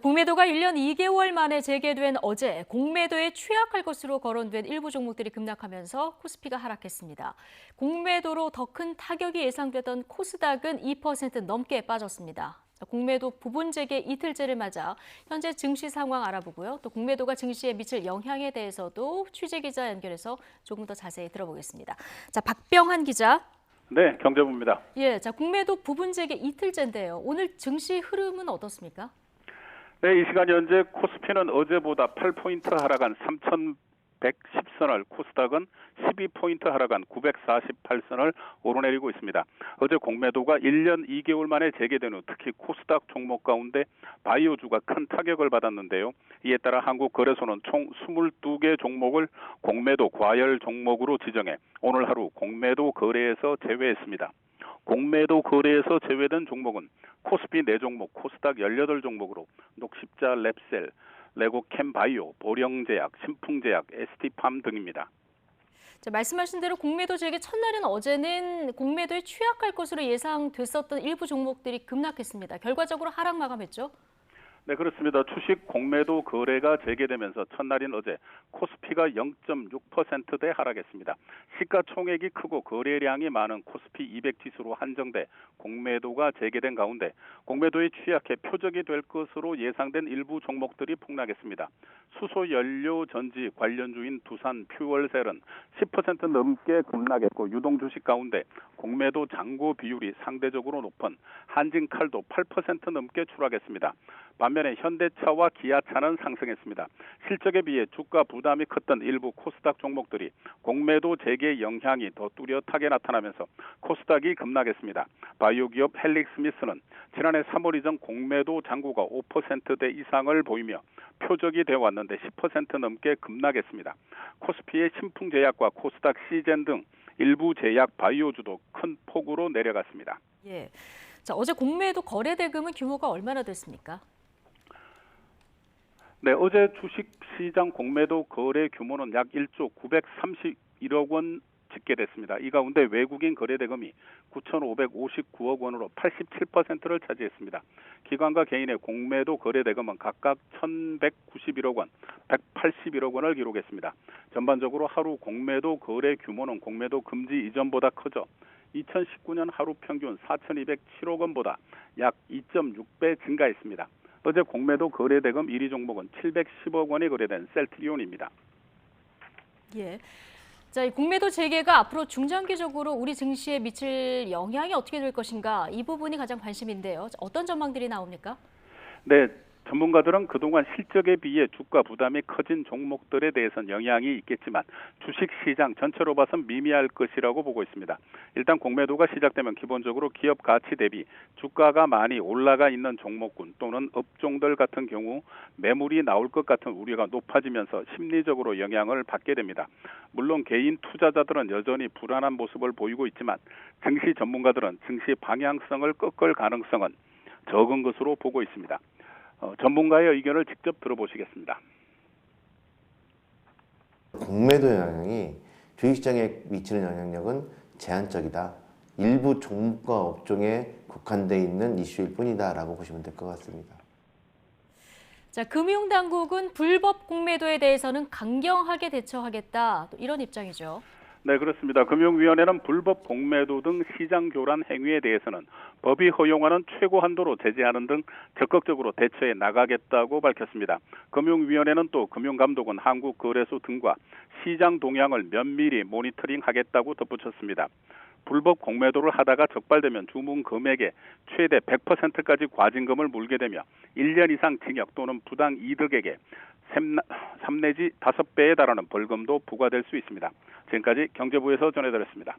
공매도가 1년 2개월 만에 재개된 어제 공매도에 취약할 것으로 거론된 일부 종목들이 급락하면서 코스피가 하락했습니다. 공매도로 더 큰 타격이 예상되던 코스닥은 2% 넘게 빠졌습니다. 공매도 부분 재개 이틀째를 맞아 현재 증시 상황 알아보고요. 또 공매도가 증시에 미칠 영향에 대해서도 취재 기자 연결해서 조금 더 자세히 들어보겠습니다. 자, 박병한 기자. 네, 경제부입니다. 예, 자, 공매도 부분 재개 이틀째인데요. 오늘 증시 흐름은 어떻습니까? 네, 이 시간 현재 코스피는 어제보다 8포인트 하락한 3,110선을, 코스닥은 12포인트 하락한 948선을 오르내리고 있습니다. 어제 공매도가 1년 2개월 만에 재개된 후 특히 코스닥 종목 가운데 바이오주가 큰 타격을 받았는데요. 이에 따라 한국거래소는 총 22개 종목을 공매도 과열 종목으로 지정해 오늘 하루 공매도 거래에서 제외했습니다. 공매도 거래에서 제외된 종목은 코스피 4종목, 코스닥 18종목으로 녹십자, 랩셀, 레고캠바이오, 보령제약, 신풍제약, ST팜 등입니다. 자, 말씀하신 대로 공매도 재개 첫날인 어제는 공매도에 취약할 것으로 예상됐었던 일부 종목들이 급락했습니다. 결과적으로 하락 마감했죠? 네, 그렇습니다. 주식 공매도 거래가 재개되면서 첫날인 어제 코스피가 0.6%대 하락했습니다. 시가총액이 크고 거래량이 많은 코스피 200 지수로 한정돼 공매도가 재개된 가운데 공매도에 취약해 표적이 될 것으로 예상된 일부 종목들이 폭락했습니다. 수소연료 전지 관련주인 두산 퓨얼셀은 10% 넘게 급락했고, 유동 주식 가운데 공매도 잔고 비율이 상대적으로 높은 한진칼도 8% 넘게 추락했습니다. 반면에 현대차와 기아차는 상승했습니다. 실적에 비해 주가 부담이 컸던 일부 코스닥 종목들이 공매도 재개 영향이 더 뚜렷하게 나타나면서 코스닥이 급락했습니다. 바이오 기업 헬릭스미스는 지난해 3월 이전 공매도 잔고가 5%대 이상을 보이며 표적이 되어 왔는데 10% 넘게 급락했습니다. 코스피의 신풍제약과 코스닥 시젠 등 일부 제약 바이오주도 큰 폭으로 내려갔습니다. 예. 자, 어제 공매도 거래 대금은 규모가 얼마나 됐습니까? 네, 어제 주식시장 공매도 거래 규모는 약 1조 931억 원 집계됐습니다. 이 가운데 외국인 거래 대금이 9,559억 원으로 87%를 차지했습니다. 기관과 개인의 공매도 거래 대금은 각각 1,191억 원, 181억 원을 기록했습니다. 전반적으로 하루 공매도 거래 규모는 공매도 금지 이전보다 커져 2019년 하루 평균 4,207억 원보다 약 2.6배 증가했습니다. 어제 공매도 거래 대금 1위 종목은 710억 원이 거래된 셀트리온입니다. 예. 자, 이 공매도 재개가 앞으로 중장기적으로 우리 증시에 미칠 영향이 어떻게 될 것인가, 이 부분이 가장 관심인데요. 어떤 전망들이 나옵니까? 네, 전문가들은 그동안 실적에 비해 주가 부담이 커진 종목들에 대해서는 영향이 있겠지만 주식시장 전체로 봐선 미미할 것이라고 보고 있습니다. 일단 공매도가 시작되면 기본적으로 기업 가치 대비 주가가 많이 올라가 있는 종목군 또는 업종들 같은 경우 매물이 나올 것 같은 우려가 높아지면서 심리적으로 영향을 받게 됩니다. 물론 개인 투자자들은 여전히 불안한 모습을 보이고 있지만 증시 전문가들은 증시 방향성을 꺾을 가능성은 적은 것으로 보고 있습니다. 전문가의 의견을 직접 들어보시겠습니다. 공매도 영향이 주식시장에 미치는 영향력은 제한적이다. 일부 종목과 업종에 국한되어 있는 이슈일 뿐이다라고 보시면 될 것 같습니다. 자, 금융당국은 불법 공매도에 대해서는 강경하게 대처하겠다, 또 이런 입장이죠. 네, 그렇습니다. 금융위원회는 불법 공매도 등 시장 교란 행위에 대해서는 법이 허용하는 최고 한도로 제재하는 등 적극적으로 대처해 나가겠다고 밝혔습니다. 금융위원회는 또 금융감독원, 한국거래소 등과 시장 동향을 면밀히 모니터링하겠다고 덧붙였습니다. 불법 공매도를 하다가 적발되면 주문 금액의 최대 100%까지 과징금을 물게 되며 1년 이상 징역 또는 부당 이득액의 3 내지 5배에 달하는 벌금도 부과될 수 있습니다. 지금까지 경제부에서 전해드렸습니다.